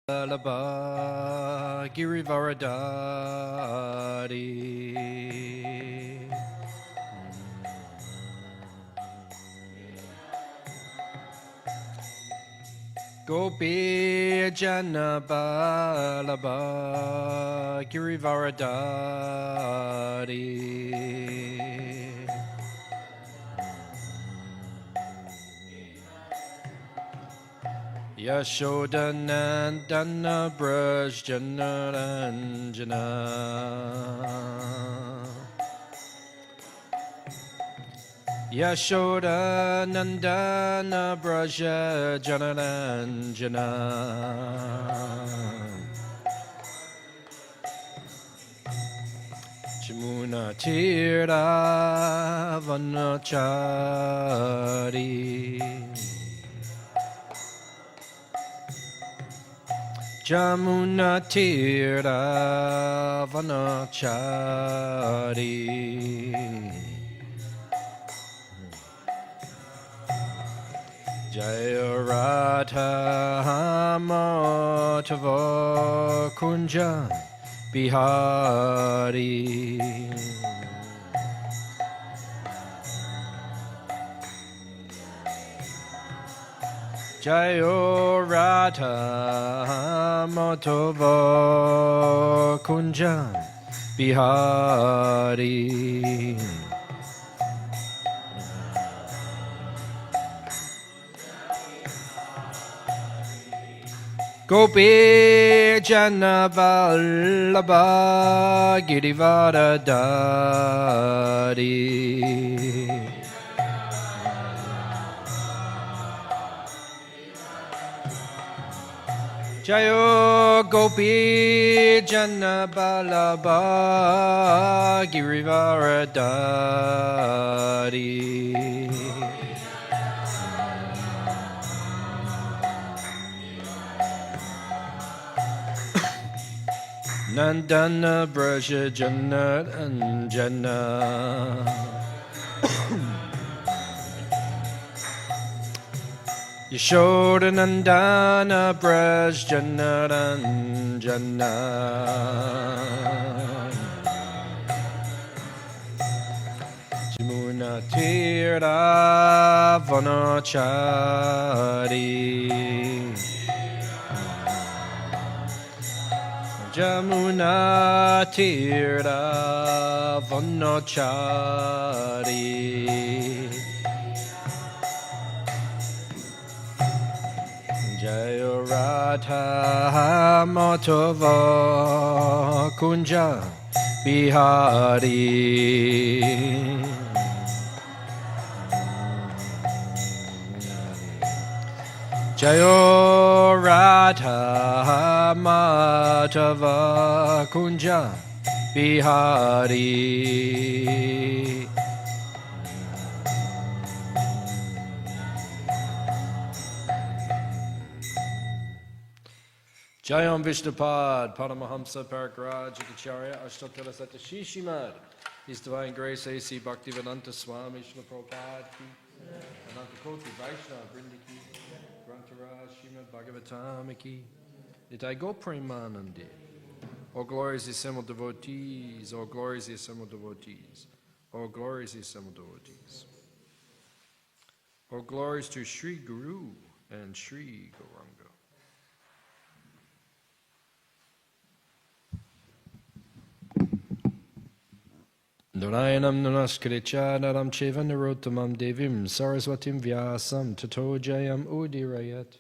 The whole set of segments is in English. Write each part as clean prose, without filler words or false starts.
Laba Girivaradari Gopi Janabalaba Girivaradari Yashodanandana Braj Janaranjana Yashodanandana Braj Janaranjana Jamuna Tira Vanachari Jamuna Tira Vanachari Jaya Radha Matava Kunja Bihari Jayo Radha Matava Kunja Bihari Gopi Janavallabha Girivaradari Jayo Gopi Janavallabha Girivaradari Nandana Braja Jana Anjana Yashoda Nandana Braj Jana Anjana Jamuna Tira Vanachari Jamuna Tira Vanachari Jaya Radha Matava Kunja Bihari Jaya Radha Matava Kunja Bihari Jayam Vishnupad Paramahamsa Paragraj Acharya Ashtotara Satashi Shrimad His Divine Grace A.C. Bhaktivedanta Swami Srila Prabhupada Ki Ananta Koti Vaishnava Vrindi Ki Grantaraj Srimad Bhagavatam Ki Nitai Go Premanandi. All glories the assembled devotees, all glories the assembled devotees, all glories the assembled devotees. All glories to Sri Guru and Sri Gauranga. Narayanam Namaskricha Naram Cheva Narottamam Devim Saraswatim Vyasam Tato Jayam Udirayat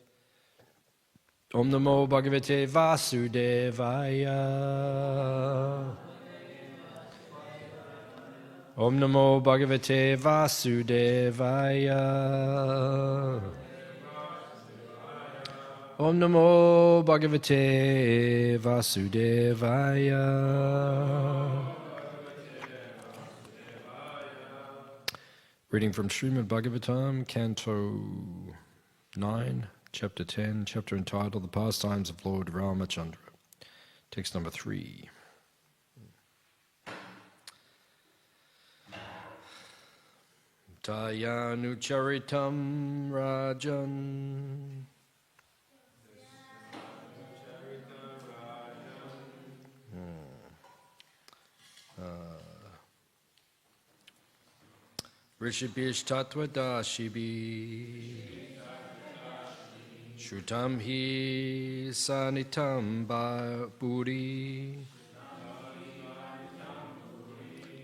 Om Namo Bhagavate Vasudevaya Om Namo Bhagavate Vasudevaya Om Namo Bhagavate Vasudevaya. Reading from Srimad Bhagavatam, canto 9, chapter 10, chapter entitled The Pastimes of Lord Ramachandra. Text number 3. Tayanucharitam Rajan Rishibhish Tattvadashibi Shrutam hi sanitam buri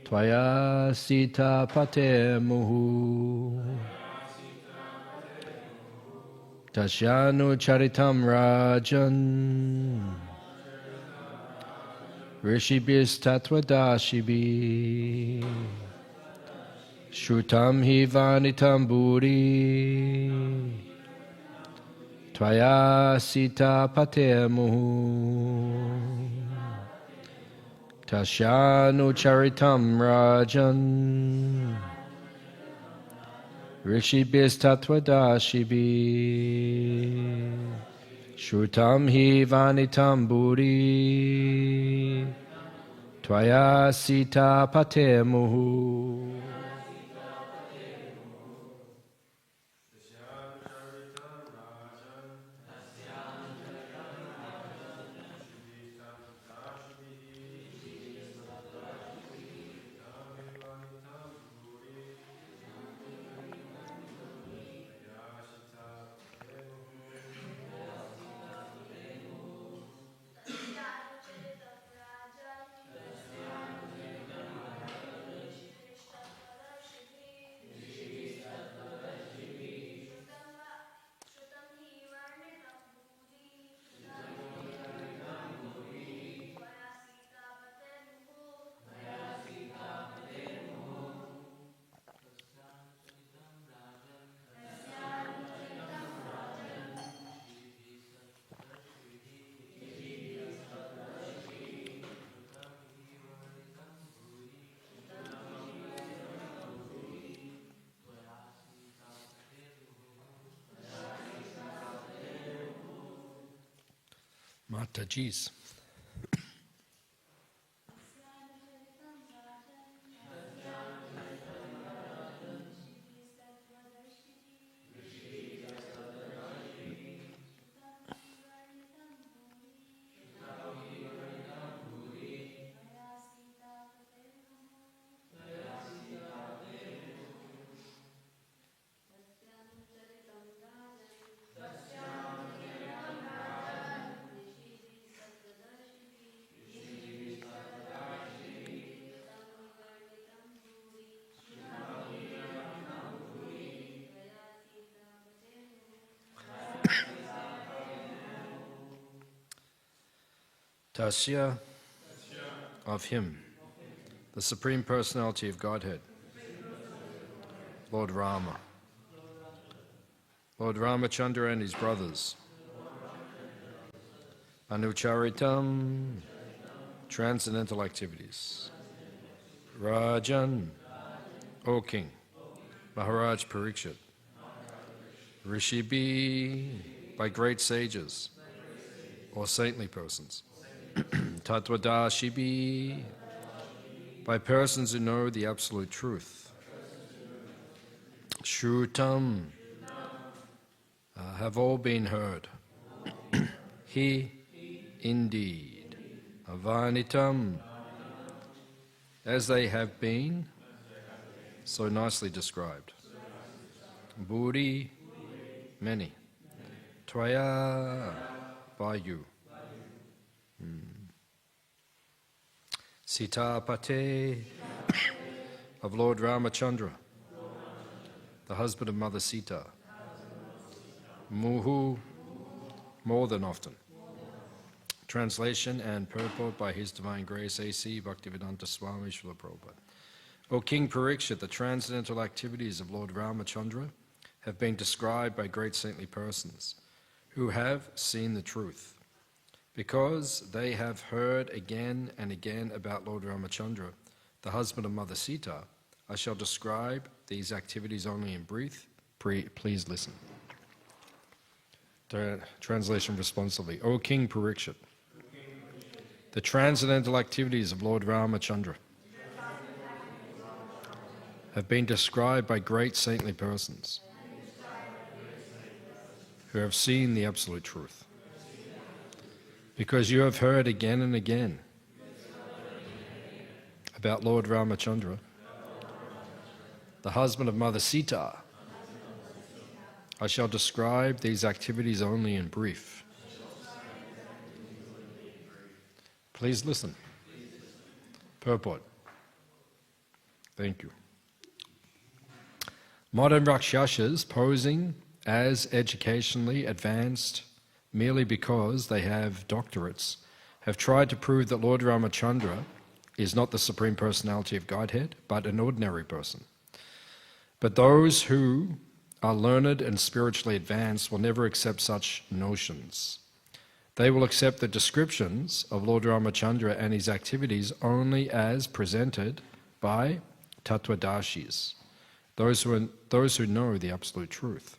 Tvaya sita pate muhu Tashyanu charitam rajan Rishibhis tattvadashibi Shrutam hi vanitam buri Tvaya sita pate muhu Tashyanu charitam rajan Rishibhis tattvadashibi Shrutam hi vanitam buri Tvaya sita pate muhu Mataji's. Tasya, of him, the Supreme Personality of Godhead, Lord Rama, Lord Ramachandra and his brothers, Anucharitam, transcendental activities, Rajan, O King, Maharaj Parikshit, Rishibi, by great sages or saintly persons, Tattvadashibi, by persons who know the absolute truth, Shrutam, have all been heard, He, indeed, Avanitam, as they have been, so nicely described, Buri, many, Tvaya, by you, Sita Pate, of Lord Ramachandra, the husband of Mother Sita, Muhu, more than often. Translation and purport by His Divine Grace A.C. Bhaktivedanta Swami Srila Prabhupada. O King Parikshit, the transcendental activities of Lord Ramachandra have been described by great saintly persons who have seen the truth. Because they have heard again and again about Lord Ramachandra, the husband of Mother Sita, I shall describe these activities only in brief. Please listen. Translation responsively. O King Parikshit, the transcendental activities of Lord Ramachandra have been described by great saintly persons who have seen the absolute truth. Because you have heard again and again about Lord Ramachandra, the husband of Mother Sita. I shall describe these activities only in brief. Please listen. Purport. Thank you. Modern Rakshasas posing as educationally advanced merely because they have doctorates have tried to prove that Lord Ramachandra is not the Supreme Personality of Godhead, but an ordinary person. But those who are learned and spiritually advanced will never accept such notions. They will accept the descriptions of Lord Ramachandra and his activities only as presented by Tattvadashis, those who know the absolute truth.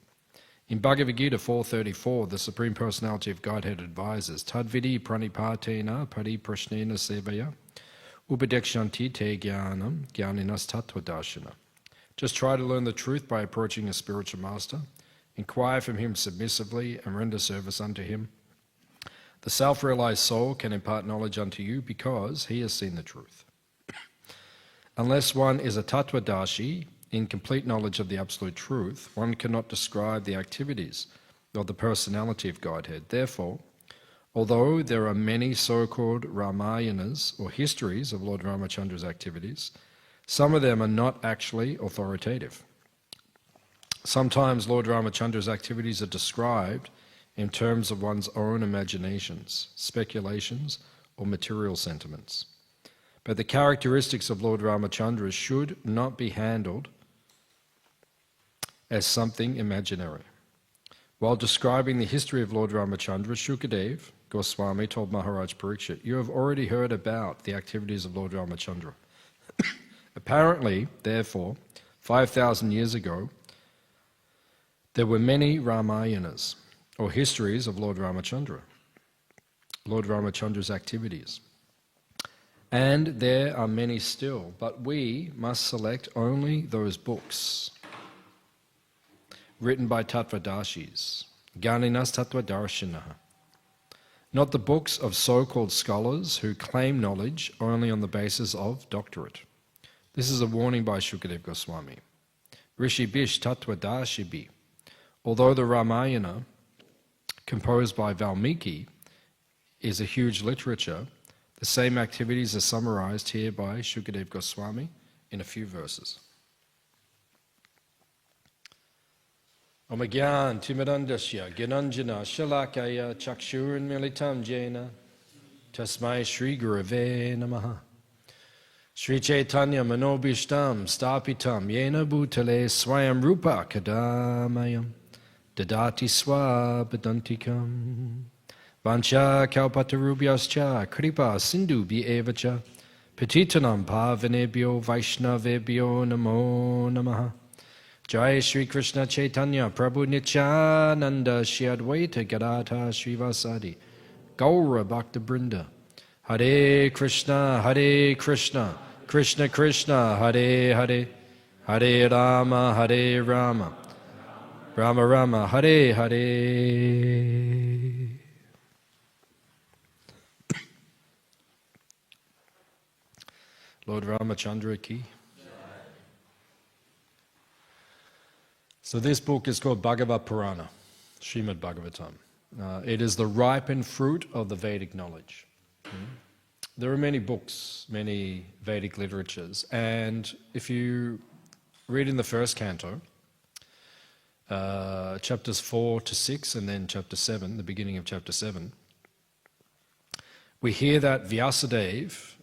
In Bhagavad Gita 4.34, the Supreme Personality of Godhead advises, Tadvidi pranipatena pariprashnena sevaya upadekshanti te jnanam jnaninas tattvadashina. Just try to learn the truth by approaching a spiritual master, inquire from him submissively and render service unto him. The self-realized soul can impart knowledge unto you because he has seen the truth. Unless one is a tattvadashi, in complete knowledge of the absolute truth, one cannot describe the activities of the personality of Godhead. Therefore, although there are many so-called Ramayanas or histories of Lord Ramachandra's activities, some of them are not actually authoritative. Sometimes Lord Ramachandra's activities are described in terms of one's own imaginations, speculations, or material sentiments. But the characteristics of Lord Ramachandra should not be handled as something imaginary. While describing the history of Lord Ramachandra, Shukadev Goswami told Maharaj Parikshit, "You have already heard about the activities of Lord Ramachandra. Apparently, therefore, 5,000 years ago, there were many Ramayanas, or histories of Lord Ramachandra, Lord Ramachandra's activities. And there are many still, but we must select only those books written by Tattvadashis, Ganinas Tattvadarshinaha, not the books of so-called scholars who claim knowledge only on the basis of doctorate." This is a warning by Shukadev Goswami. Rishi Bish Tattvadashibi. Although the Ramayana, composed by Valmiki, is a huge literature, the same activities are summarized here by Shukadev Goswami in a few verses. Omagyan Timirandasya Gyananjana Shalakaya Chakshur Militam Jena Tasmai Shri Gurave Namaha Shri Chaitanya Manobishtam Stapitam Yena Bhutale Swayam Rupa Kadamayam Dadati Swabadantikam Vancha Kalpatarubhyascha Kripa Sindhu Bhievacha Petitanam Pavanebhyo Vaishnavebhyo Namo Namaha Jai Shri Krishna Chaitanya Prabhu Nityananda Shri Advaita Gadadhara Srivasadi Gaura Bhakta Brinda Hare Krishna Krishna Krishna Hare Hare Hare Rama Rama Rama Hare Hare. Lord Ramachandra ki. So this book is called Bhagavad Purana, Srimad Bhagavatam. It is the ripened fruit of the Vedic knowledge. There are many books, many Vedic literatures, and if you read in the first canto, chapters 4 to 6 and then chapter 7, the beginning of chapter 7, we hear that Vyasadeva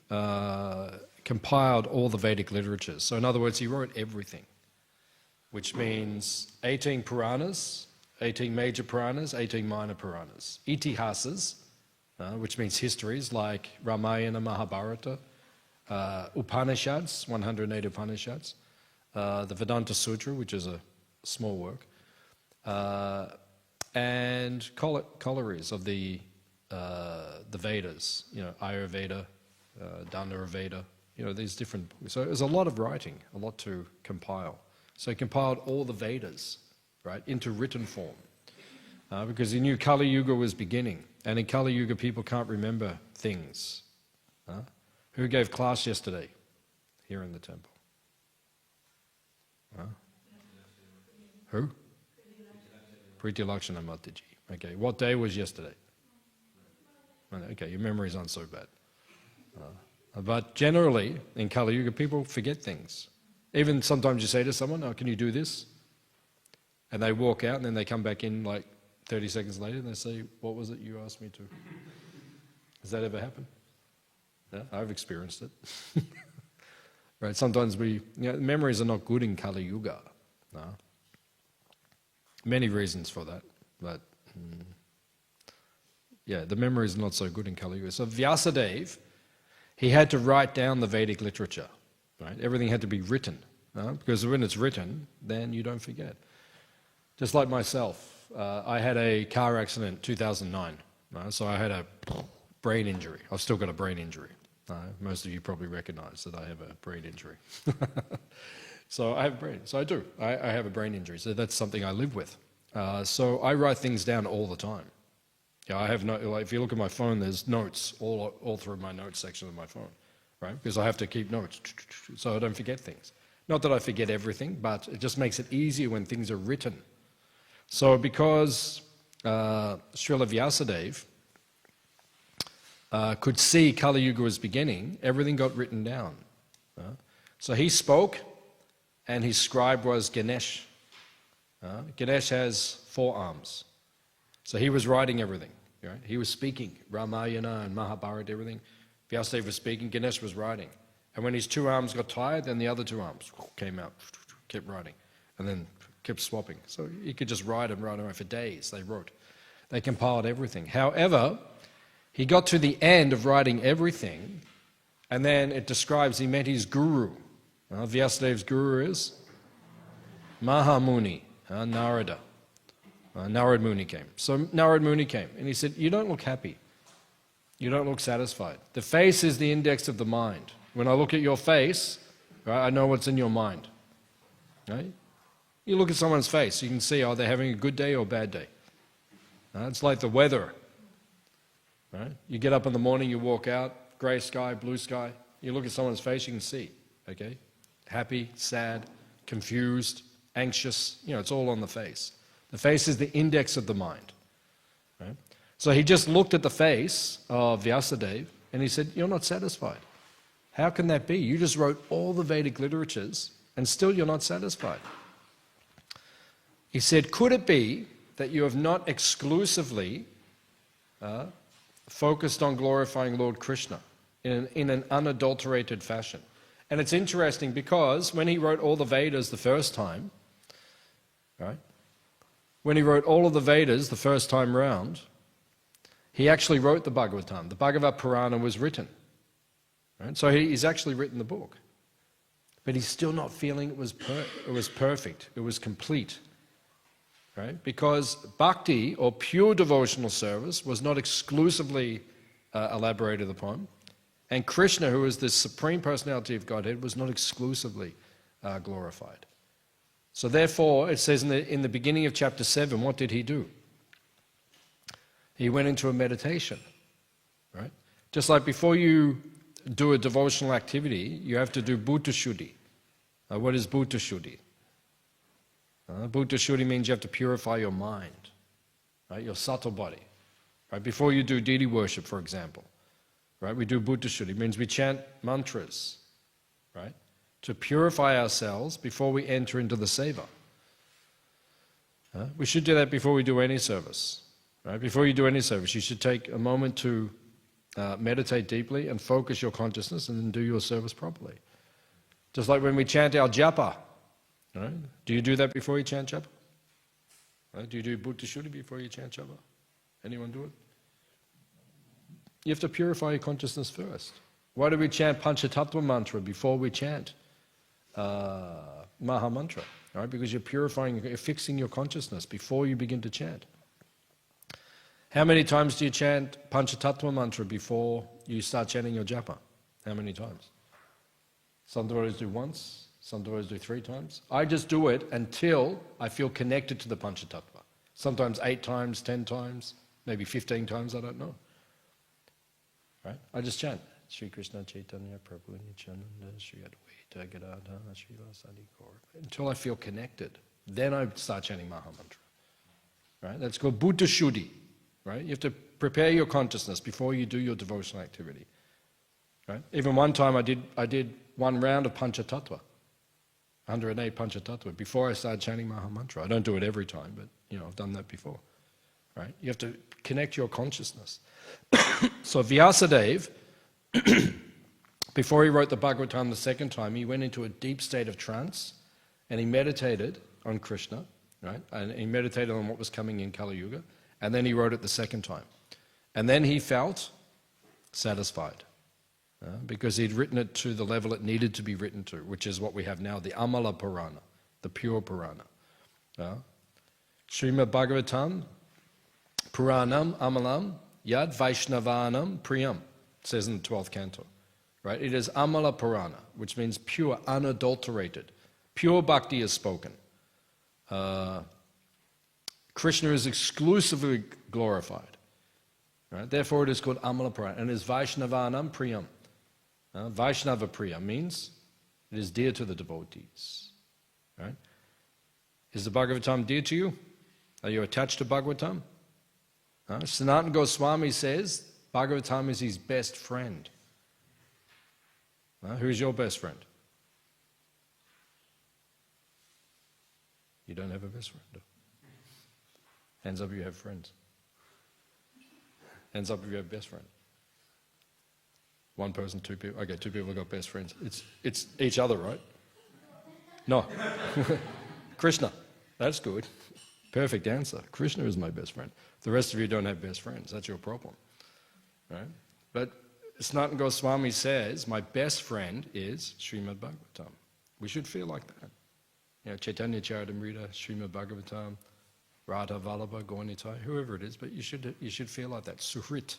compiled all the Vedic literatures. So in other words, he wrote everything, which means 18 Puranas, 18 major Puranas, 18 minor Puranas. Itihasas, which means histories like Ramayana, Mahabharata, Upanishads, 108 Upanishads, the Vedanta Sutra, which is a small work, and collieries of the Vedas, Ayurveda, Dhanurveda, these different. So there's a lot of writing, a lot to compile. So he compiled all the Vedas, right, into written form, because he knew Kali Yuga was beginning, and in Kali Yuga people can't remember things. Who gave class yesterday here in the temple? Who? Priti Lakshana Mataji. Okay, what day was yesterday? Okay, your memories aren't so bad. But generally, in Kali Yuga, people forget things. Even sometimes you say to someone, "Oh, can you do this?" And they walk out and then they come back in like 30 seconds later and they say, "What was it you asked me to?" Has that ever happened? Yeah, I've experienced it. Right, sometimes memories are not good in Kali Yuga. No. Many reasons for that, but yeah, the memory is not so good in Kali Yuga. So Vyasadeva, he had to write down the Vedic literature, right? Everything had to be written, because when it's written, then you don't forget. Just like myself, I had a car accident in 2009, so I had a brain injury. I've still got a brain injury. Most of you probably recognize that I have a brain injury. So I have a brain. So I do. I have a brain injury. So that's something I live with. So I write things down all the time. Yeah, I have if you look at my phone, there's notes all through my notes section of my phone, right? Because I have to keep notes so I don't forget things. Not that I forget everything, but it just makes it easier when things are written. So because Srila Vyasadeva could see Kali Yuga was beginning, everything got written down. So he spoke, and his scribe was Ganesh. Ganesh has 4 arms. So he was writing everything. Right? He was speaking, Ramayana and Mahabharata, everything. Vyasadeva was speaking, Ganesh was writing. And when his 2 arms got tired, then the other 2 arms came out, kept writing, and then kept swapping. So he could just write and write for days. They wrote. They compiled everything. However, he got to the end of writing everything, and then it describes he met his guru. Vyasadeva's guru is Mahamuni, Narada. Narad Muni came. So Narad Muni came, and he said, "You don't look happy. You don't look satisfied. The face is the index of the mind. When I look at your face, right, I know what's in your mind. Right? You look at someone's face, you can see, are they having a good day or a bad day? It's like the weather. Right? You get up in the morning, you walk out, grey sky, blue sky. You look at someone's face, you can see. Okay, happy, sad, confused, anxious. It's all on the face. The face is the index of the mind. Right? So he just looked at the face of Vyasadeva and he said, "You're not satisfied. How can that be? You just wrote all the Vedic literatures and still you're not satisfied." He said, "Could it be that you have not exclusively focused on glorifying Lord Krishna in an unadulterated fashion?" And it's interesting because when he wrote all the Vedas the first time, right? When he wrote all of the Vedas the first time round, he actually wrote the Bhagavatam. The Bhagavad Purana was written. Right? So he's actually written the book. But he's still not feeling it was perfect, it was complete. Right? Because bhakti, or pure devotional service, was not exclusively elaborated upon. And Krishna, who is the Supreme Personality of Godhead, was not exclusively glorified. So therefore, it says in the beginning of chapter 7, what did he do? He went into a meditation. Right? Just like before you do a devotional activity, you have to do Bhuta Shuddhi. What is Bhuta Shuddhi? Bhuta Shuddhi means you have to purify your mind, right? Your subtle body. Right? Before you do deity worship, for example, right? We do Bhuta Shuddhi. It means we chant mantras, right? To purify ourselves before we enter into the seva. We should do that before we do any service. Right? Before you do any service, you should take a moment to meditate deeply and focus your consciousness and then do your service properly. Just like when we chant our japa. Right? Do you do that before you chant japa? Right? Do you do Bhuta Shuddhi before you chant japa? Anyone do it? You have to purify your consciousness first. Why do we chant Panchatattva mantra before we chant Maha Mantra? Right? Because you're purifying, you're fixing your consciousness before you begin to chant. How many times do you chant Panchatattva mantra before you start chanting your japa? How many times? Some devotees do once, some devotees do 3 times. I just do it until I feel connected to the Panchatattva. Sometimes 8 times, 10 times, maybe 15 times, I don't know. Right? I just chant. Sri Krishna Chaitanya Prabhu Nityananda Sri Advaita Gadadhara Srila Sadi Gaur. Until I feel connected, then I start chanting Mahamantra. Right? That's called Buddha Shuddhi. Right? You have to prepare your consciousness before you do your devotional activity. Right? Even one time I did one round of Panchatattva, 108 Panchatattva, before I started chanting Mahamantra. I don't do it every time, but I've done that before. Right? You have to connect your consciousness. So Vyasadeva, before he wrote the Bhagavatam the second time, he went into a deep state of trance and he meditated on Krishna, right? And he meditated on what was coming in Kali Yuga, and then he wrote it the second time. And then he felt satisfied because he'd written it to the level it needed to be written to, which is what we have now, the Amala Purana, the pure Purana. Srimad Bhagavatam, Puranam Amalam Yad Vaishnavanam Priyam, it says in the 12th canto. Right? It is Amala Purana, which means pure, unadulterated. Pure bhakti is spoken. Krishna is exclusively glorified. Right? Therefore it is called Amala Purana, and it is Vaishnavanam Priyam. Vaishnava Priya means it is dear to the devotees. Right? Is the Bhagavatam dear to you? Are you attached to Bhagavatam? Sanatana Goswami says Bhagavatam is his best friend. Who's your best friend? You don't have a best friend. Hands up if you have friends. Hands up if you have best friend. One person, two people. Okay, two people got best friends. It's each other, right? No. Krishna. That's good. Perfect answer. Krishna is my best friend. The rest of you don't have best friends. That's your problem. Right? But Sanatana Goswami says, my best friend is Srimad Bhagavatam. We should feel like that. Chaitanya Charitamrita, Srimad Bhagavatam, Radha Vallabha, Gaunitai, whoever it is, but you should feel like that. Suhrit.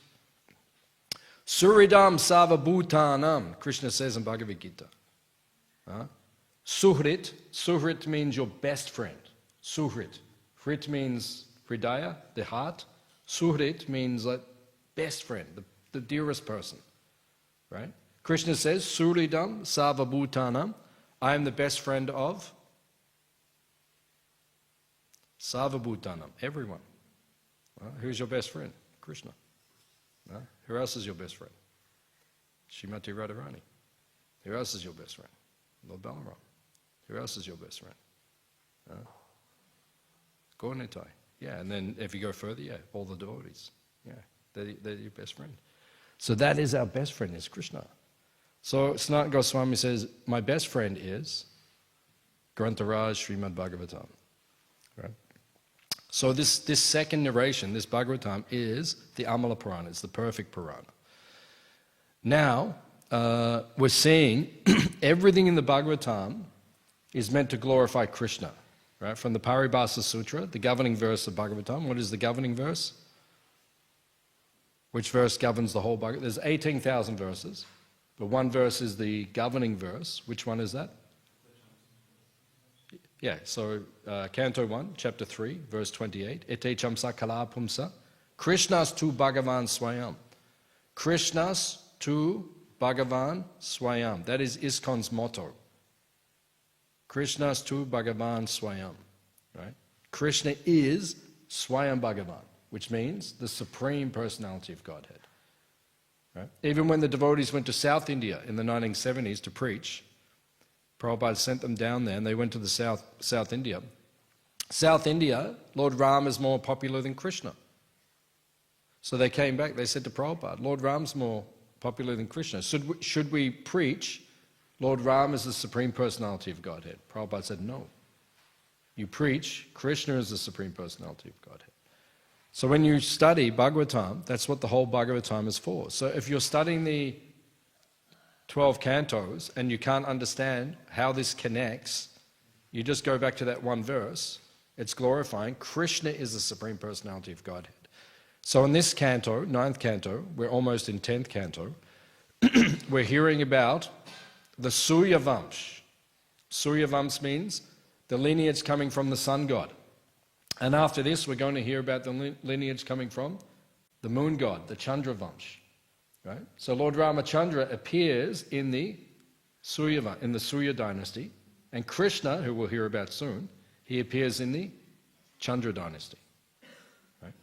Suridam Savabhutanam, Krishna says in Bhagavad Gita. Suhrit means your best friend. Suhrit. Hrit means Hridaya, the heart. Suhrit means like best friend, the dearest person. Right? Krishna says, Suridam Savabhutanam, I am the best friend of Savabhutanam, everyone. Who's your best friend? Krishna. Who else is your best friend? Srimati Radharani. Who else is your best friend? Lord Balaram. Who else is your best friend? Gaunitai. Yeah, and then if you go further, all the devotees. Yeah, they're your best friend. So that is our best friend, is Krishna. So Sanatana Goswami says, my best friend is Grantaraj Srimad Bhagavatam. Right? So this second narration, this Bhagavatam, is the Amala Purana. It's the perfect Purana. Now, we're seeing everything in the Bhagavatam is meant to glorify Krishna. Right? From the Paribhasa Sutra, the governing verse of Bhagavatam. What is the governing verse? Which verse governs the whole Bhagavatam? There's 18,000 verses, but one verse is the governing verse. Which one is that? Yeah, so Canto 1, Chapter 3, verse 28. Ete chamsa kala pumsa. Krishnas tu Bhagavan Swayam. Krishnas tu Bhagavan Swayam. That is ISKCON's motto. Krishnas tu Bhagavan Swayam. Right? Krishna is Swayam Bhagavan, which means the Supreme Personality of Godhead. Right? Even when the devotees went to South India in the 1970s to preach, Prabhupada sent them down there and they went to the South India. South India, Lord Ram is more popular than Krishna. So they came back, they said to Prabhupada, Lord Ram's more popular than Krishna. Should we preach Lord Ram is the Supreme Personality of Godhead? Prabhupada said, no. You preach Krishna is the Supreme Personality of Godhead. So when you study Bhagavatam, that's what the whole Bhagavatam is for. So if you're studying the 12 cantos and you can't understand how this connects, you just go back to that one verse. It's glorifying Krishna is the Supreme Personality of Godhead. So in this canto, 9th canto, we're almost in 10th canto, we're hearing about the Surya Vamsh. Surya Vamsh means the lineage coming from the sun god. And after this, we're going to hear about the lineage coming from the moon god, the Chandra Vamsh. Right? So Lord Ramachandra appears in the Surya dynasty, and Krishna, who we'll hear about soon, he appears in the Chandra dynasty. Right?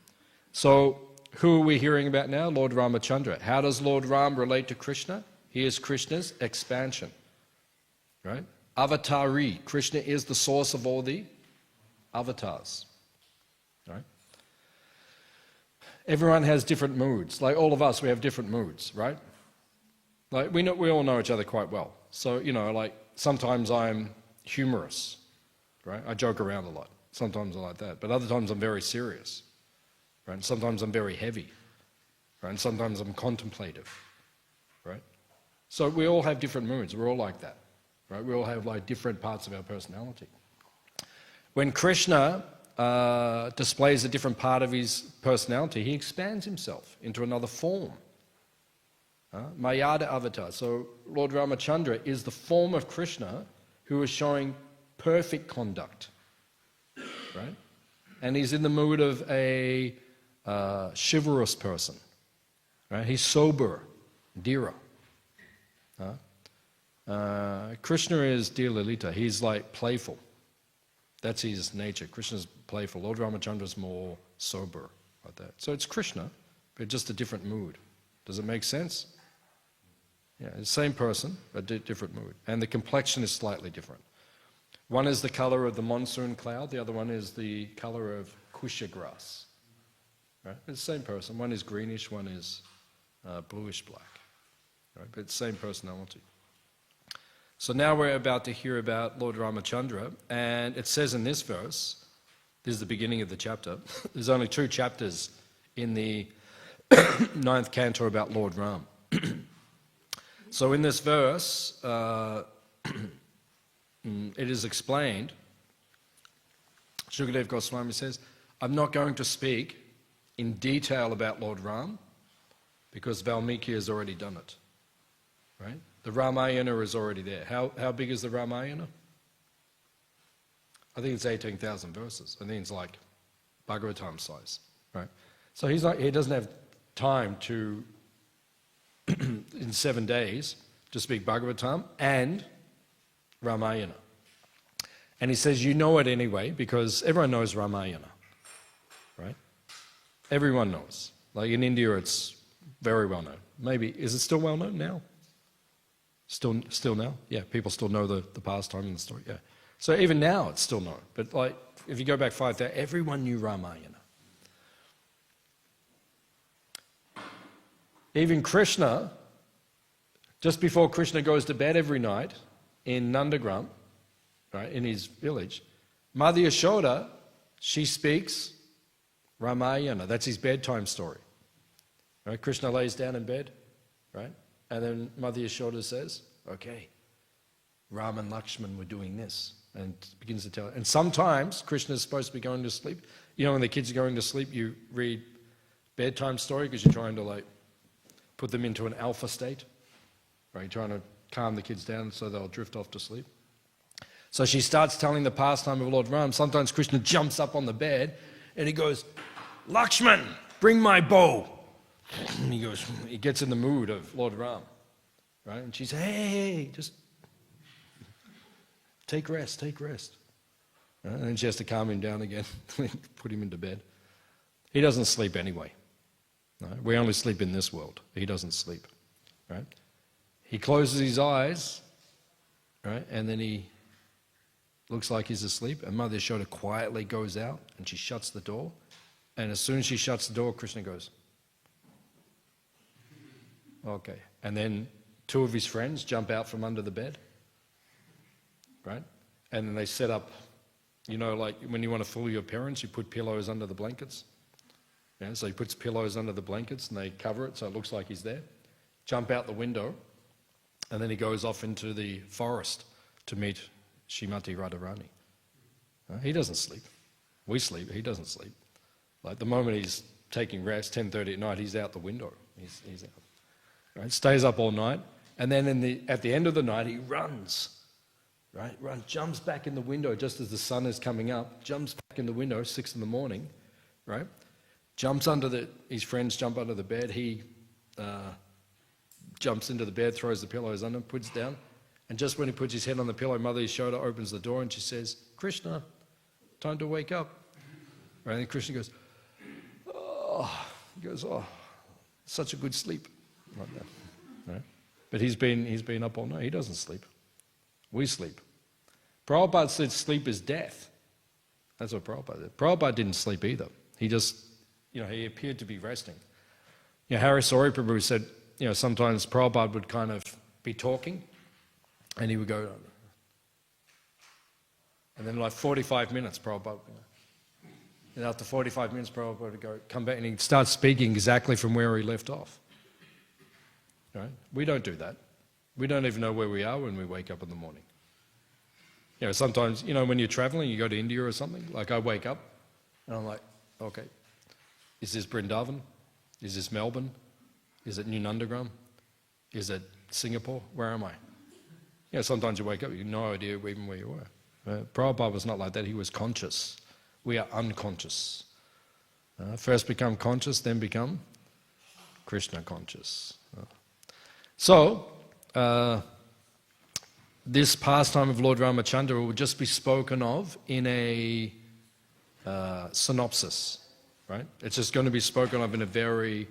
So who are we hearing about now? Lord Ramachandra. How does Lord Ram relate to Krishna? He is Krishna's expansion. Right? Avatari. Krishna is the source of all the avatars. Right? Everyone has different moods. Like all of us, we have different moods, right? Like we all know each other quite well. So, like sometimes I'm humorous, right? I joke around a lot. Sometimes I like that. But other times I'm very serious, right? And sometimes I'm very heavy, right? And sometimes I'm contemplative, right? So we all have different moods. We're all like that, right? We all have like different parts of our personality. When Krishna displays a different part of his personality, he expands himself into another form. Mayada avatar. So Lord Ramachandra is the form of Krishna who is showing perfect conduct, right? And he's in the mood of a chivalrous person, right? He's sober, dhira. Krishna is Dhir Lalita. He's like playful. That's his nature. Krishna's playful. Lord Ramachandra's more sober, like that. So it's Krishna, but just a different mood. Does it make sense? Yeah, the same person, but different mood. And the complexion is slightly different. One is the color of the monsoon cloud, the other one is the color of kusha grass. Right? It's the same person. One is greenish, one is bluish black. Right? But it's the same personality. So now we're about to hear about Lord Ramachandra, and it says in this verse, this is the beginning of the chapter, there's only 2 chapters in the 9th canto about Lord Ram. So in this verse, it is explained, Shukadev Goswami says, I'm not going to speak in detail about Lord Ram because Valmiki has already done it, right? The Ramayana is already there. How big is the Ramayana? I think it's 18,000 verses. I think it's like Bhagavatam size, right? So he doesn't have time to, in 7 days, to speak Bhagavatam and Ramayana. And he says, you know it anyway, because everyone knows Ramayana, right? Everyone knows. Like in India, it's very well known. Maybe, is it still well known now? Still now? Yeah, people still know the pastime and the story, yeah. So even now it's still known. But like, if you go back 5,000, everyone knew Ramayana. Even Krishna, just before Krishna goes to bed every night in Nandagram, right, in his village, Mother Yashoda, she speaks Ramayana. That's his bedtime story. Right? Krishna lays down in bed, right? And then Mother Yashoda says, okay, Ram and Lakshman were doing this, and begins to tell. And sometimes Krishna is supposed to be going to sleep. You know, when the kids are going to sleep, you read bedtime story because you're trying to like put them into an alpha state, right? You're trying to calm the kids down so they'll drift off to sleep. So she starts telling the pastime of Lord Ram. Sometimes Krishna jumps up on the bed and he goes, Lakshman, bring my bow. And he gets in the mood of Lord Ram, right? And she says, hey, just take rest. And then she has to calm him down again, put him into bed. He doesn't sleep anyway. Right? We only sleep in this world. He doesn't sleep, right? He closes his eyes, right? And then he looks like he's asleep. And Mother Yashoda quietly goes out and she shuts the door. And as soon as she shuts the door, Krishna goes, okay. And then 2 of his friends jump out from under the bed, right? And then they set up, you know, like when you want to fool your parents, you put pillows under the blankets. Yeah, so he puts pillows under the blankets and they cover it so it looks like he's there. Jump out the window, and then he goes off into the forest to meet Srimati Radharani. He doesn't sleep. We sleep, he doesn't sleep. Like the moment he's taking rest, 10:30 at night, he's out the window. He's out. Right? Stays up all night, and then at the end of the night, he runs. Right? Jumps back in the window just as the sun is coming up. Jumps back in the window, 6 in the morning. Right? Jumps under his friends jump under the bed. He jumps into the bed, throws the pillows under, puts down, and just when he puts his head on the pillow, Mother Yashoda opens the door and she says, "Krishna, time to wake up." Right? And Krishna goes, "Oh," he goes, "Oh, such a good sleep." Like that. Right? But he's been up all night. He doesn't sleep. We sleep. Prabhupada said sleep is death. That's what Prabhupada did. Prabhupada didn't sleep either. He just, he appeared to be resting. Harisori Prabhu said, sometimes Prabhupada would kind of be talking and he would go, and then like 45 minutes Prabhupada, and after 45 minutes Prabhupada would come back and he'd start speaking exactly from where he left off. Right? We don't do that. We don't even know where we are when we wake up in the morning. Sometimes, when you're traveling, you go to India or something, like I wake up and I'm like, okay, is this Brindavan? Is this Melbourne? Is it New Nandagram? Is it Singapore? Where am I? Sometimes you wake up, you have no idea even where you were. Prabhupada was not like that. He was conscious. We are unconscious. First become conscious, then become Krishna conscious. So, this pastime of Lord Ramachandra will just be spoken of in a synopsis, right? It's just going to be spoken of in a very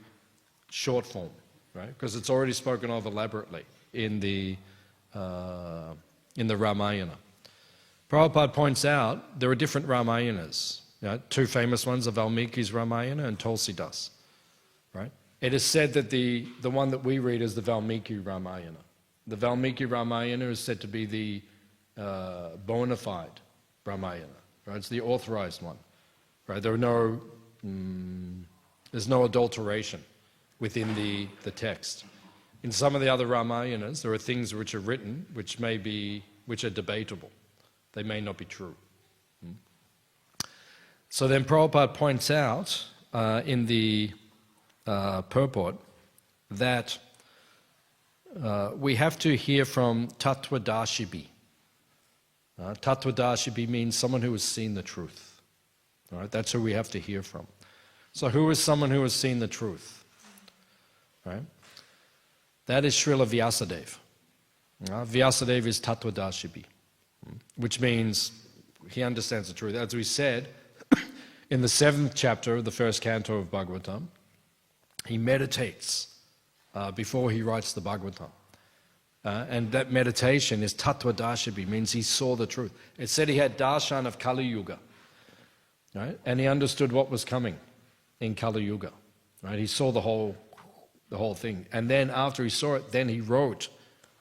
short form, right? Because it's already spoken of elaborately in the Ramayana. Prabhupada points out there are different Ramayanas. Two famous ones are Valmiki's Ramayana and Tulsidas, right? It is said that the one that we read is the Valmiki Ramayana. The Valmiki Ramayana is said to be the bona fide Ramayana, right? It's the authorized one, right? There's no adulteration within the text. In some of the other Ramayanas, there are things which are written which are debatable. They may not be true. So then Prabhupada points out in the purport that we have to hear from Tattvadashibi. Tattvadashibi means someone who has seen the truth. All right, that's who we have to hear from. So who is someone who has seen the truth? Right? That is Srila Vyasadeva. Vyasadeva is Tattvadashibi, which means he understands the truth. As we said, in the 7th chapter of the first canto of Bhagavatam, he meditates before he writes the Bhagavatam. And that meditation is Tattvadashibi, means he saw the truth. It said he had darshan of Kali Yuga, right? And he understood what was coming in Kali Yuga, right? He saw the whole thing. And then after he saw it, then he wrote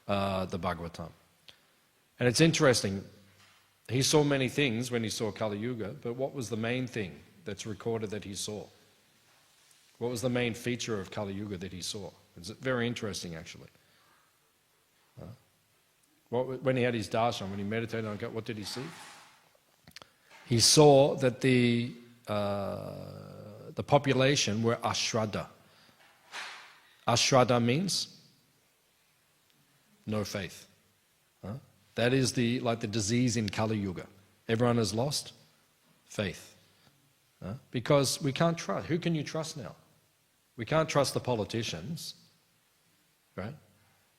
the Bhagavatam. And it's interesting, he saw many things when he saw Kali Yuga, but what was the main thing that's recorded that he saw? What was the main feature of Kali Yuga that he saw? It's very interesting, actually. When he had his darshan, when he meditated on God, what did he see? He saw that the population were ashraddha. Ashraddha means no faith. That is like the disease in Kali Yuga. Everyone has lost faith. Because we can't trust. Who can you trust now? We can't trust the politicians, right?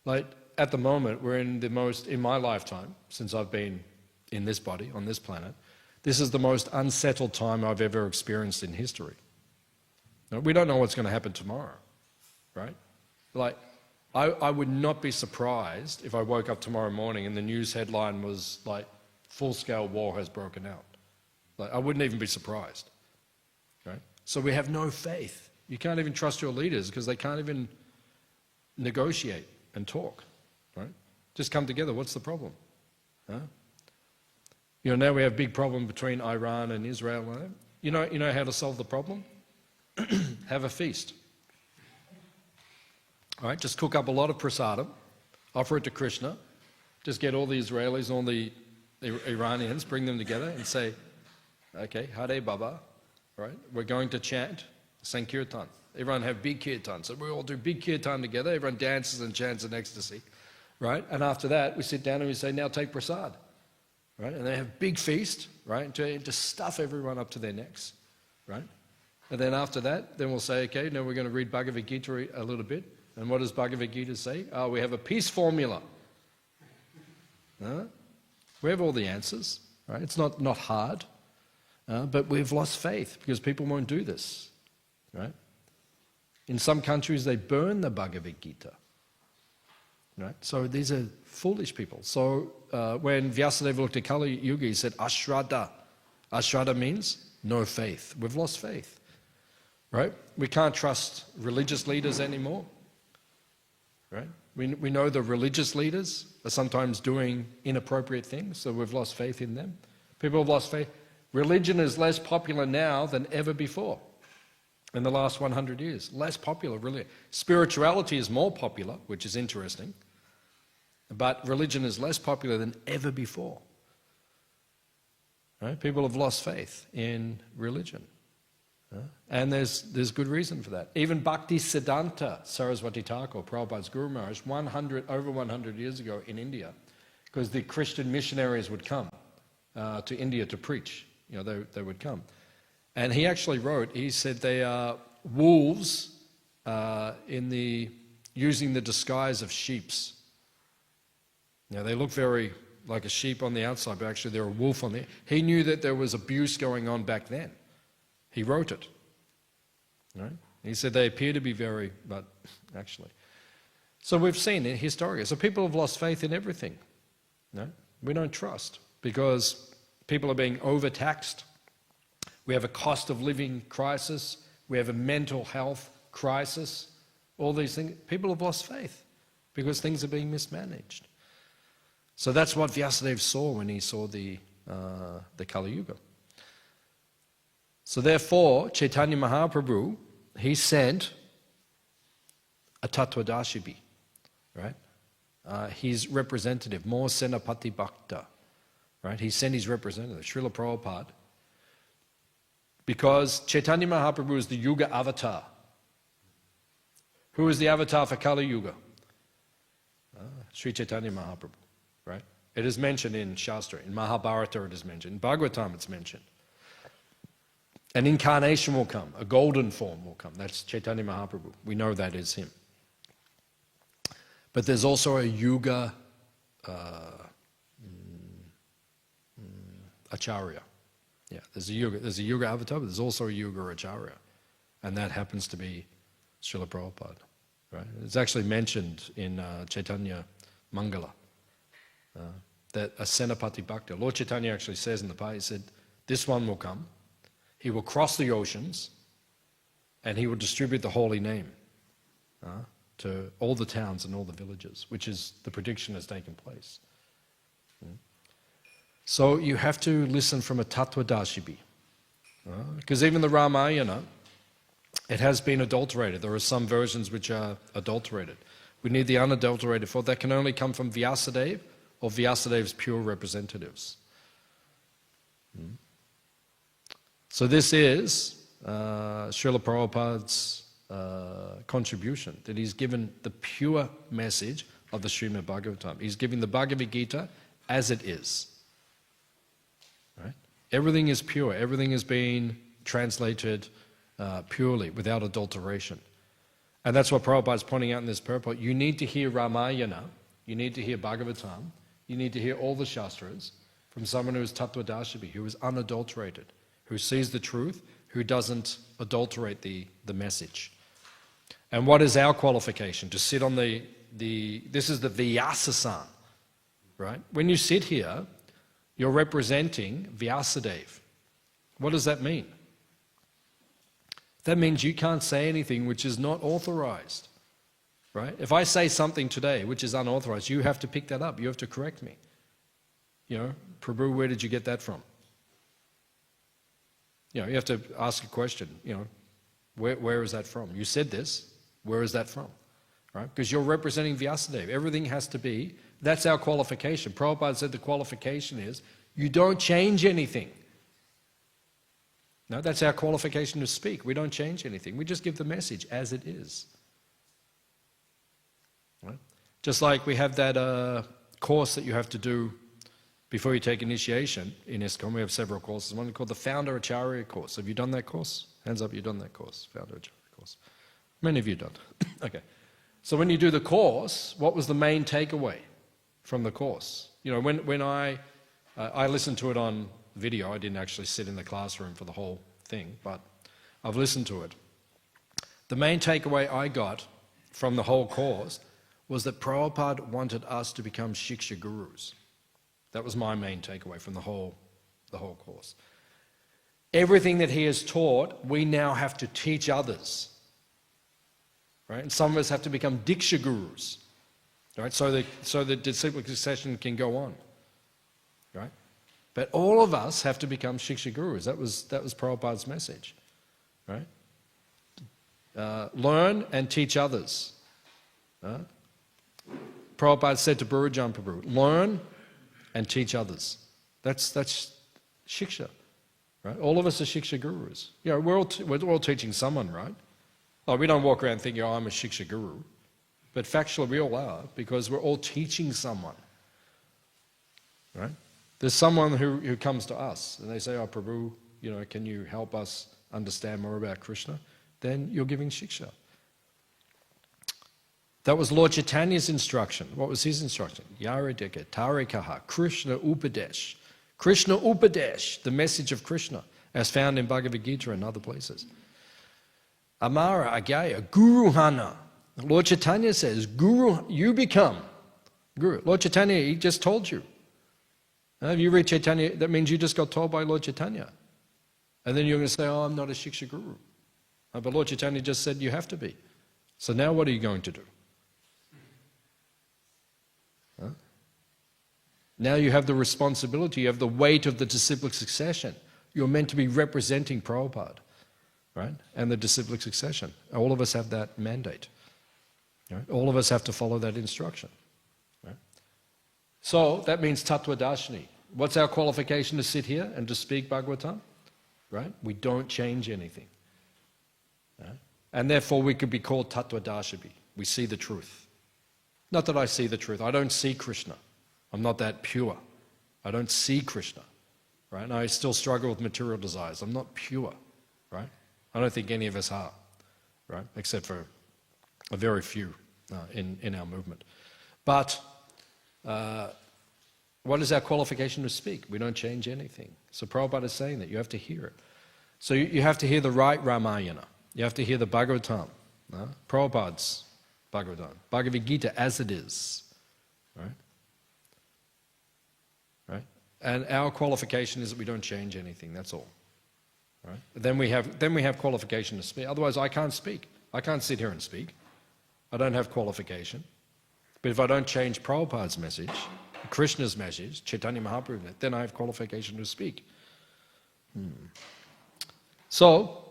Like at the moment, we're in my lifetime, since I've been in this body, on this planet, this is the most unsettled time I've ever experienced in history. Now, we don't know what's going to happen tomorrow, right? Like, I would not be surprised if I woke up tomorrow morning and the news headline was like, full-scale war has broken out. Like, I wouldn't even be surprised, right? So we have no faith. You can't even trust your leaders because they can't even negotiate and talk, right? Just come together. What's the problem? Now we have a big problem between Iran and Israel. You know how to solve the problem? Have a feast. All right, just cook up a lot of prasadam, offer it to Krishna, just get all the Israelis, all the Iranians, bring them together and say, okay, Hare Baba, right? We're going to chant Sankirtan. Everyone have big kirtan. So we all do big kirtan together. Everyone dances and chants in ecstasy, right? And after that, we sit down and we say, now take prasad, right? And they have big feast, right? And just stuff everyone up to their necks, right? And then after that, then we'll say, okay, now we're going to read Bhagavad Gita a little bit. And what does Bhagavad Gita say? Oh, we have a peace formula. We have all the answers, right? It's not hard, but we've lost faith because people won't do this, right? In some countries, they burn the Bhagavad Gita, right? So these are foolish people. So when Vyasadeva looked at Kali Yuga, he said, Ashraddha. Ashraddha means no faith. We've lost faith, right? We can't trust religious leaders anymore, right? We know the religious leaders are sometimes doing inappropriate things, so we've lost faith in them. People have lost faith. Religion is less popular now than ever before in the last 100 years. Less popular, really. Spirituality is more popular, which is interesting, but religion is less popular than ever before. Right? People have lost faith in religion. And there's good reason for that. Even Bhakti Siddhanta Saraswati Thakur, Prabhupada's Guru Maharaj, over 100 years ago in India, because the Christian missionaries would come to India to preach. They would come. And he actually wrote, he said they are wolves using the disguise of sheeps. They look very like a sheep on the outside, but actually they're a wolf on the... He knew that there was abuse going on back then. He wrote it. Right? He said they appear to be very, but actually. So we've seen it historically. So people have lost faith in everything. No? We don't trust because people are being overtaxed. We have a cost of living crisis. We have a mental health crisis. All these things. People have lost faith because things are being mismanaged. So that's what Vyasadeva saw when he saw the Kali Yuga. So therefore, Chaitanya Mahaprabhu, he sent a Tattvadashibi, right? His representative, More Senapati Bhakta, right? He sent his representative, Srila Prabhupada, because Chaitanya Mahaprabhu is the Yuga avatar. Who is the avatar for Kali Yuga? Sri Chaitanya Mahaprabhu, right? It is mentioned in Shastra, in Mahabharata it is mentioned, in Bhagavatam it's mentioned. An incarnation will come, a golden form will come. That's Chaitanya Mahaprabhu. We know that is him. But there's also a Yuga Acharya. Yeah, there's a Yuga avatar, but there's also a Yuga Acharya. And that happens to be Srila Prabhupada. Right? It's actually mentioned in Chaitanya Mangala that a Senapati Bhakta, Lord Chaitanya actually says in the Pali, he said, this one will come. He will cross the oceans and he will distribute the holy name to all the towns and all the villages, which is the prediction has taken place. So you have to listen from a Tattvadashibi. Because even the Ramayana, it has been adulterated. There are some versions which are adulterated. We need the unadulterated form. That can only come from Vyasadeva or Vyasadev's pure representatives. So this is Srila Prabhupada's contribution, that he's given the pure message of the Srimad Bhagavatam. He's giving the Bhagavad Gita as it is. Right? Everything is pure. Everything is being translated purely, without adulteration. And that's what Prabhupada is pointing out in this purport. You need to hear Ramayana, you need to hear Bhagavatam, you need to hear all the Shastras from someone who is Tattvadashibi, who is unadulterated, who sees the truth, who doesn't adulterate the message. And what is our qualification? To sit on this is the Vyasasan, right? When you sit here, you're representing Vyasadeva. What does that mean? That means you can't say anything which is not authorized, right? If I say something today which is unauthorized, you have to pick that up. You have to correct me. Prabhu, where did you get that from? You have to ask a question, where is that from? You said this, where is that from? Right? Because you're representing Vyasadeva. Everything has to be, that's our qualification. Prabhupada said the qualification is, you don't change anything. No, that's our qualification to speak. We don't change anything. We just give the message as it is. Right? Just like we have that course that you have to do before you take initiation in ISKCON. We have several courses. One called the Founder Acharya course. Have you done that course? Hands up, you've done that course, Founder Acharya course. Many of you done. Okay. So when you do the course, what was the main takeaway from the course? You know, when I listened to it on video, I didn't actually sit in the classroom for the whole thing, but I've listened to it. The main takeaway I got from the whole course was that Prabhupada wanted us to become Shiksha Gurus. That was my main takeaway from the whole course. Everything that he has taught, we now have to teach others. Right? And some of us have to become Diksha Gurus. Right? So the disciplic succession can go on. Right? But all of us have to become Shiksha Gurus. That was Prabhupada's message. Right? Learn and teach others. Prabhupada said to Burujam Prabhu, learn and teach others. That's Shiksha. Right? All of us are Shiksha Gurus. You know, we're all teaching someone, right? Oh, we don't walk around thinking, oh, I'm a Shiksha Guru. But factually we all are, because we're all teaching someone. Right? There's someone who comes to us and they say, oh, Prabhu, you know, can you help us understand more about Krishna? Then you're giving Shiksha. That was Lord Chaitanya's instruction. What was his instruction? Yaradika, Tarikaha, Krishna Upadesh. Krishna Upadesh, the message of Krishna, as found in Bhagavad Gita and other places. Amara Agaya, Guru Hana. Lord Chaitanya says, Guru, you become Guru. Lord Chaitanya, he just told you. If you read Chaitanya, that means you just got told by Lord Chaitanya. And then you're going to say, oh, I'm not a Shiksha Guru. But Lord Chaitanya just said you have to be. So now what are you going to do? Now you have the responsibility, you have the weight of the disciplic succession. You're meant to be representing Prabhupada, right? And the disciplic succession. All of us have that mandate. Right? All of us have to follow that instruction. Right? So that means Tattva Darshini. What's our qualification to sit here and to speak Bhagavatam? Right? We don't change anything. Right? And therefore we could be called Tattva Darshini. We see the truth. Not that I see the truth. I don't see Krishna. I'm not that pure. I don't see Krishna. Right? And I still struggle with material desires. I'm not pure. Right? I don't think any of us are. Right? Except for a very few in our movement. But what is our qualification to speak? We don't change anything. So Prabhupada is saying that you have to hear it. So you have to hear the right Ramayana. You have to hear the Bhagavatam. Prabhupada's Bhagavatam. Bhagavad Gita as it is. Right? Right? And our qualification is that we don't change anything, that's all. Right? Then we have qualification to speak. Otherwise I can't speak. I can't sit here and speak. I don't have qualification. But if I don't change Prabhupada's message, Krishna's message, Chaitanya Mahaprabhu, then I have qualification to speak. So,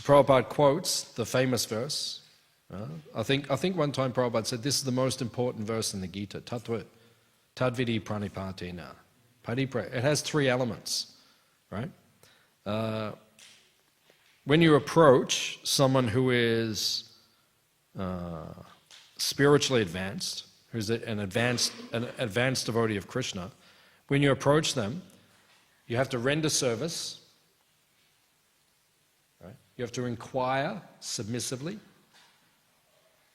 Prabhupada quotes the famous verse. I think one time Prabhupada said, this is the most important verse in the Gita, Tadvidi Pranipatena. It has three elements, right? When you approach someone who is spiritually advanced, who's an advanced devotee of Krishna, when you approach them, you have to render service, right? You have to inquire submissively,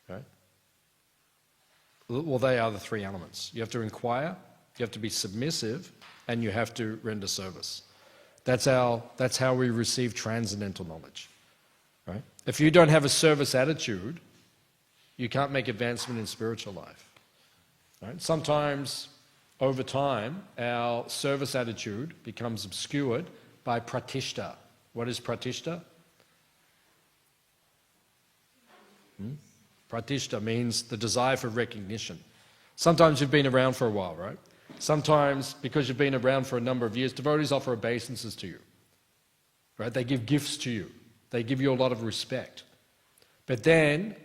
right? Well, they are the three elements. You have to inquire, you have to be submissive, and you have to render service. That's how we receive transcendental knowledge, right? If you don't have a service attitude, you can't make advancement in spiritual life, right? Sometimes, over time, our service attitude becomes obscured by pratishta. What is pratishta? Pratishta means the desire for recognition. Sometimes you've been around for a while, right? Sometimes, because you've been around for a number of years, devotees offer obeisances to you, right? They give gifts to you. They give you a lot of respect. But then,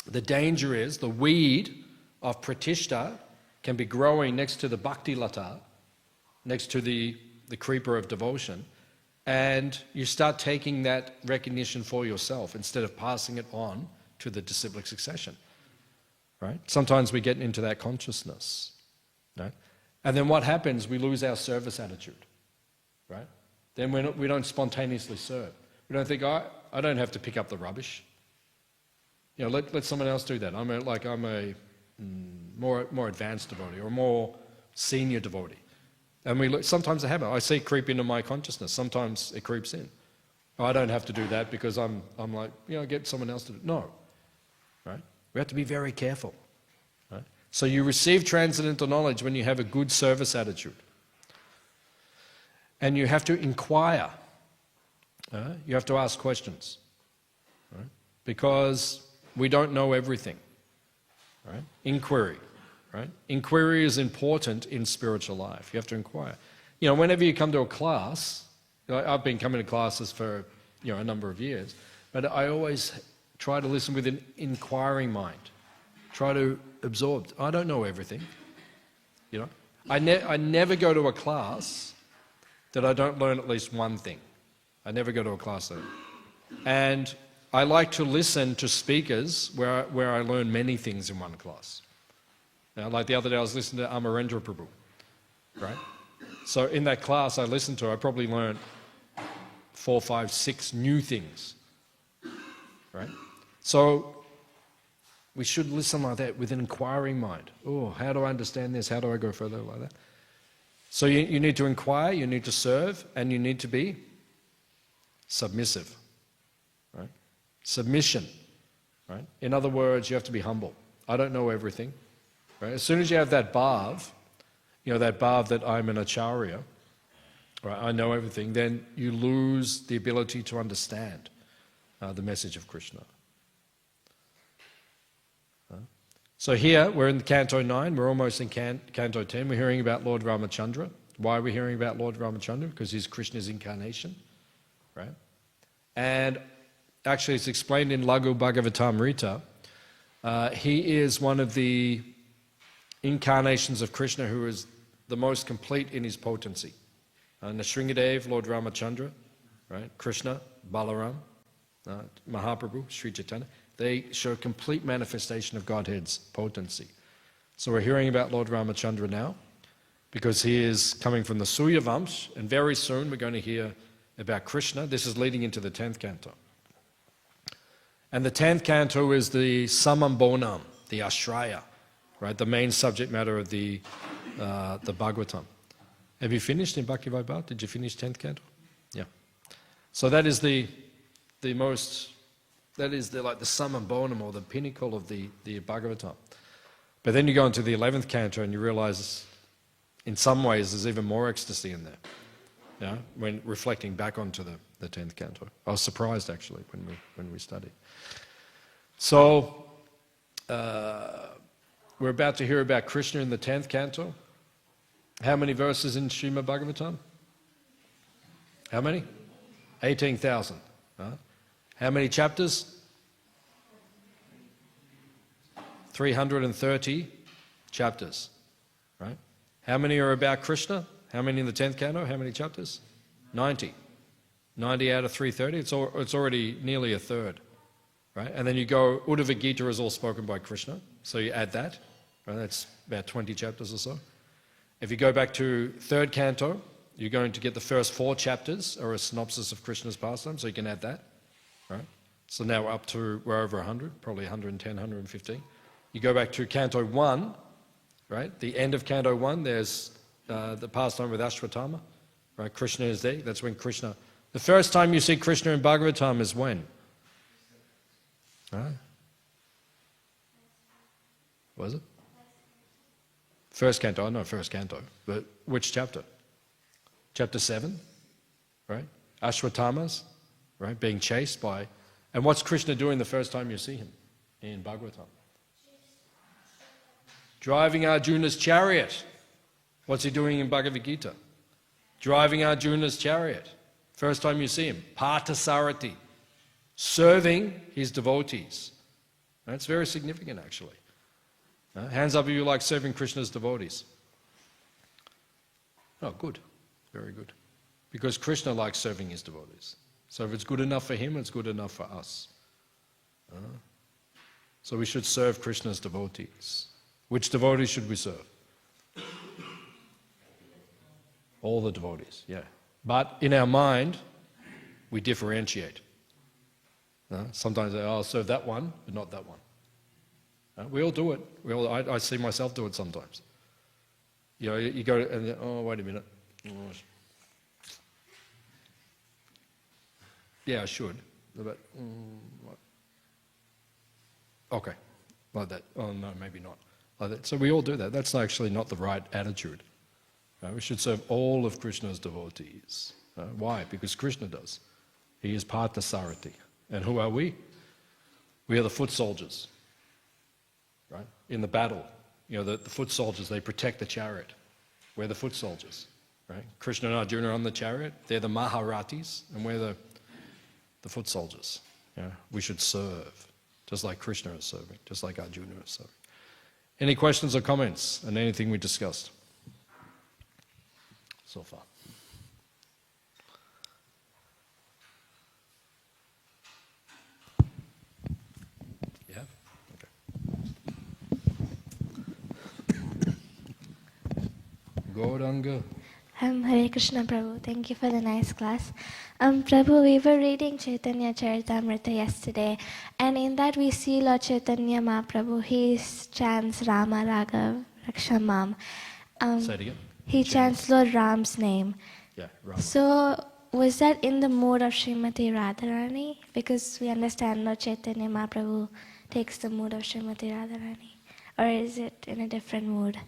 the danger is the weed of pratishta can be growing next to the bhakti lata, next to the creeper of devotion, and you start taking that recognition for yourself instead of passing it on to the disciplic succession, right? Sometimes we get into that consciousness, right? And then what happens? We lose our service attitude, right? Then we don't spontaneously serve. We don't think, I don't have to pick up the rubbish. You know, let someone else do that. I'm a more advanced devotee or more senior devotee. And sometimes I have it. I see it creep into my consciousness. Sometimes it creeps in. I don't have to do that because I'm like, get someone else to do it. No. Right? We have to be very careful. Right? So you receive transcendental knowledge when you have a good service attitude. And you have to inquire. You have to ask questions. Right? Because we don't know everything. Right? Inquiry. Right? Inquiry is important in spiritual life. You have to inquire. Whenever you come to a class, I've been coming to classes for a number of years, but I always try to listen with an inquiring mind. Try to absorb. I don't know everything. I never go to a class that I don't learn at least one thing. I never go to a class like that. And I like to listen to speakers where I learn many things in one class. Now, like the other day I was listening to Amarendra Prabhu, right? So in that class I listened to, I probably learned 4, 5, 6 new things, right? So we should listen like that with an inquiring mind. Oh, how do I understand this? How do I go further like that? So you need to inquire, you need to serve, and you need to be submissive, right? Submission, right? In other words, you have to be humble. I don't know everything, right? As soon as you have that bhav, that bhav that I'm an acharya, right? I know everything, then you lose the ability to understand the message of Krishna. So here, we're in Canto 9, we're almost in Canto 10, we're hearing about Lord Ramachandra. Why are we hearing about Lord Ramachandra? Because he's Krishna's incarnation, right? And actually it's explained in Laghu Bhagavatamrita. He is one of the incarnations of Krishna who is the most complete in his potency. Nrsingadev, Lord Ramachandra, right? Krishna, Balaram, Mahaprabhu, Sri Chaitanya. They show complete manifestation of Godhead's potency. So we're hearing about Lord Ramachandra now because he is coming from the Surya Vamsh, and very soon we're going to hear about Krishna. This is leading into the 10th canto. And the 10th canto is the Samambonam, the Ashraya, right? The main subject matter of the Bhagavatam. Have you finished in Bhakti Vaibhav? Did you finish 10th canto? Yeah. So that is the Samambonam, or the pinnacle of the Bhagavatam. But then you go into the 11th canto and you realize in some ways there's even more ecstasy in there. When reflecting back onto the 10th canto. I was surprised actually when we studied. So we're about to hear about Krishna in the 10th canto. How many verses in Srimad Bhagavatam? How many? 18,000. How many chapters? 330 chapters. Right? How many are about Krishna? How many in the 10th canto? How many chapters? 90. 90 out of 330. It's already nearly a third. Right? And then you go, Uddhava Gita is all spoken by Krishna. So you add that. Right? That's about 20 chapters or so. If you go back to 3rd canto, you're going to get the first 4 chapters are a synopsis of Krishna's pastime, so you can add that. Right? So now we're over 100, probably 110, 115. You go back to Canto 1, right? The end of Canto 1, there's the pastime with Ashwatthama. Right? Krishna is there. That's when Krishna... The first time you see Krishna in Bhagavatam is when? Right? Was it? First canto, I know first canto, but which chapter? Chapter 7, right? Ashwatthama's, right, being chased by... And what's Krishna doing the first time you see him in Bhagavatam? Driving Arjuna's chariot. What's he doing in Bhagavad Gita? Driving Arjuna's chariot. First time you see him. Parthasarati. Serving his devotees. That's very significant actually. Hands up if you like serving Krishna's devotees. Oh, good. Very good. Because Krishna likes serving his devotees. So if it's good enough for him, it's good enough for us. So we should serve Krishna's devotees. Which devotees should we serve? All the devotees, yeah. But in our mind, We differentiate. Sometimes I'll serve that one, but not that one. We all do it. I see myself do it sometimes. You go and, oh, wait a minute. Yeah, I should. But, okay, like that. Oh, no, maybe not. Like that. So we all do that. That's actually not the right attitude. We should serve all of Krishna's devotees. Why? Because Krishna does. He is Partha Sarati. And who are we? We are the foot soldiers. Right? In the battle, the foot soldiers, they protect the chariot. We're the foot soldiers. Right? Krishna and Arjuna are on the chariot. They're the Maharathis, and we're the foot soldiers. We should serve, just like Krishna is serving, just like Arjuna is serving. Any questions or comments on anything we discussed so far? Yeah? Okay. Gauranga. Hare Krishna Prabhu, thank you for the nice class. Prabhu, we were reading Chaitanya Charitamrita yesterday, and in that we see Lord Chaitanya Mahaprabhu, he chants Rama Raghav Rakshamam. Say it again. He chants Lord Ram's name. Yeah, Rama. So, was that in the mood of Srimati Radharani? Because we understand Lord Chaitanya Mahaprabhu takes the mood of Srimati Radharani. Or is it in a different mood?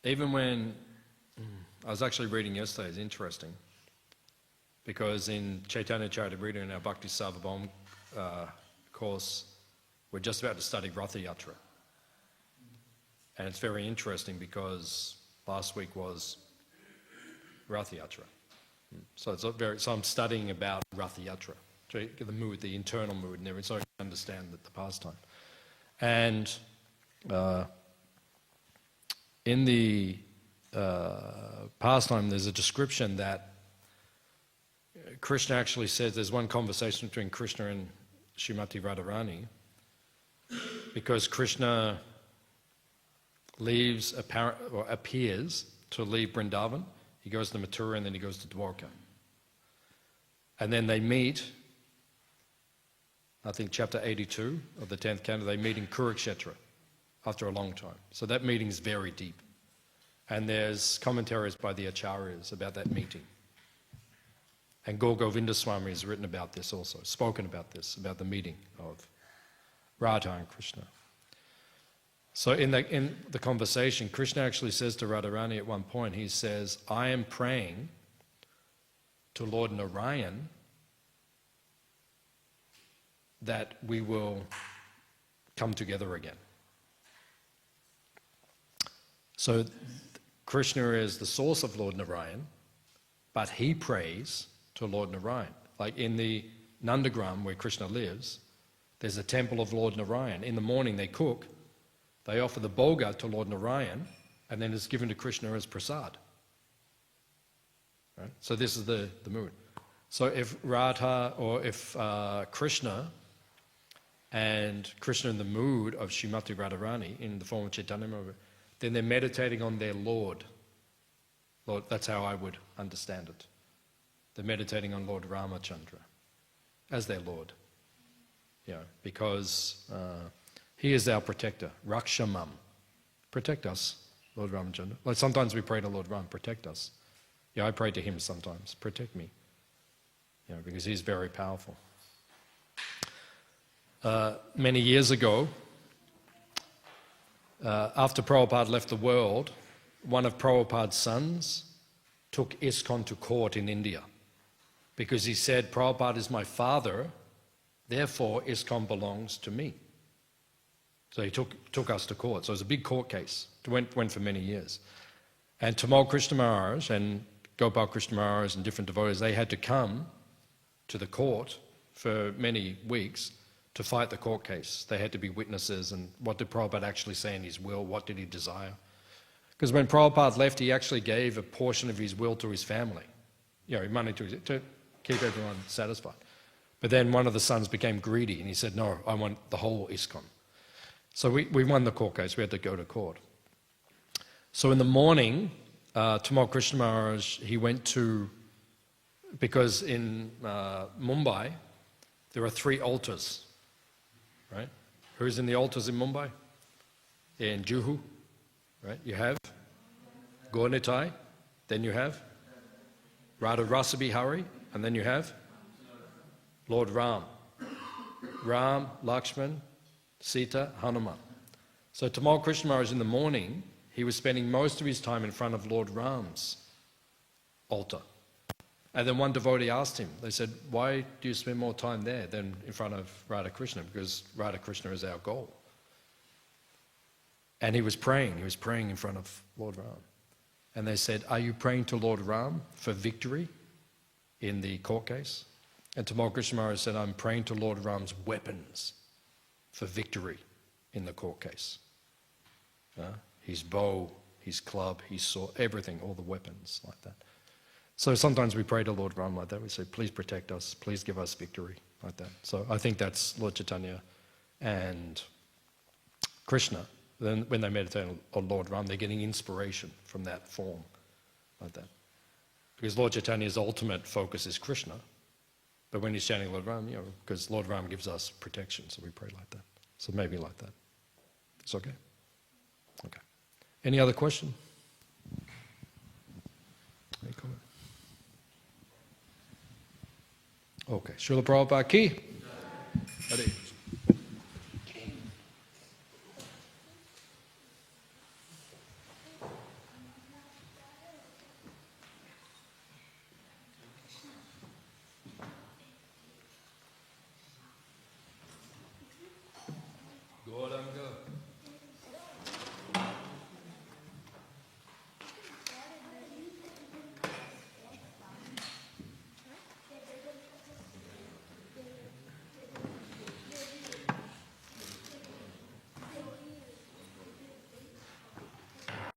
Even when, I was actually reading yesterday, it's interesting, because in Chaitanya Charitamrita, in our Bhakti Sarvabhaum course, we're just about to study Ratha Yatra. And it's very interesting because last week was Ratha Yatra. So I'm studying about Ratha Yatra, to get the mood, the internal mood and everything, so I can understand the pastime. And in the pastime, there's a description that Krishna actually says, there's one conversation between Krishna and Srimati Radharani, because Krishna appears to leave Vrindavan. He goes to Mathura and then he goes to Dwarka. And then they meet, I think chapter 82 of the 10th canto, they meet in Kurukshetra after a long time. So that meeting is very deep. And there's commentaries by the acharyas about that meeting. And Gaur Govinda Swami has written about this also, spoken about this, about the meeting of Radha and Krishna. So in the conversation, Krishna actually says to Radharani at one point, he says, I am praying to Lord Narayan that we will come together again. So Krishna is the source of Lord Narayan, but he prays to Lord Narayan. Like in the Nandagram where Krishna lives, there's a temple of Lord Narayan. In the morning they cook, they offer the bhoga to Lord Narayan, and then it's given to Krishna as prasad. Right? So this is the mood. So if Radha, or if Krishna, and Krishna in the mood of Srimati Radharani in the form of Chaitanya Mahaprabhu, then they're meditating on their Lord. Lord, that's how I would understand it. They're meditating on Lord Ramachandra as their Lord. Because he is our protector. Rakshamam. Protect us, Lord Ramachandra. Like sometimes we pray to Lord Ram, protect us. I pray to him sometimes, protect me. Because he's very powerful. Many years ago, after Prabhupada left the world, one of Prabhupada's sons took ISKCON to court in India because he said, Prabhupada is my father, therefore ISKCON belongs to me. So he took us to court. So it was a big court case. It went for many years. And Tamal Krishna Maharaj and Gopal Krishna Maharaj and different devotees, they had to come to the court for many weeks to fight the court case. They had to be witnesses, and what did Prabhupada actually say in his will? What did he desire? Because when Prabhupada left, he actually gave a portion of his will to his family, money to keep everyone satisfied. But then one of the sons became greedy, and he said, no, I want the whole ISKCON. So we won the court case. We had to go to court. So in the morning, Tamal Krishna Maharaj, he went to, because in Mumbai, there are 3 altars, right? Who's in the altars in Mumbai? In Juhu, right? You have Gaurnitai, then you have Radha Rasa Bihari, and then you have Lord Ram. Ram, Lakshman, Sita, Hanuman. So Tamal Krishna Maharaj in the morning, he was spending most of his time in front of Lord Ram's altar. And then one devotee asked him, they said, why do you spend more time there than in front of Radha Krishna? Because Radha Krishna is our goal. And he was praying in front of Lord Ram. And they said, are you praying to Lord Ram for victory in the court case? And Tamal Krishna Maharaj said, I'm praying to Lord Ram's weapons for victory in the court case. His bow, his club, his sword, everything, all the weapons like that. So sometimes we pray to Lord Ram like that. We say, please protect us, please give us victory, like that. So I think that's Lord Chaitanya and Krishna. Then when they meditate on Lord Ram, they're getting inspiration from that form, like that. Because Lord Chaitanya's ultimate focus is Krishna. But when he's chanting Lord Ram, because Lord Ram gives us protection, so we pray like that. So maybe like that. It's okay? Okay. Any other question? Any comment? Okay. Srila Prabhupada ki? Hare.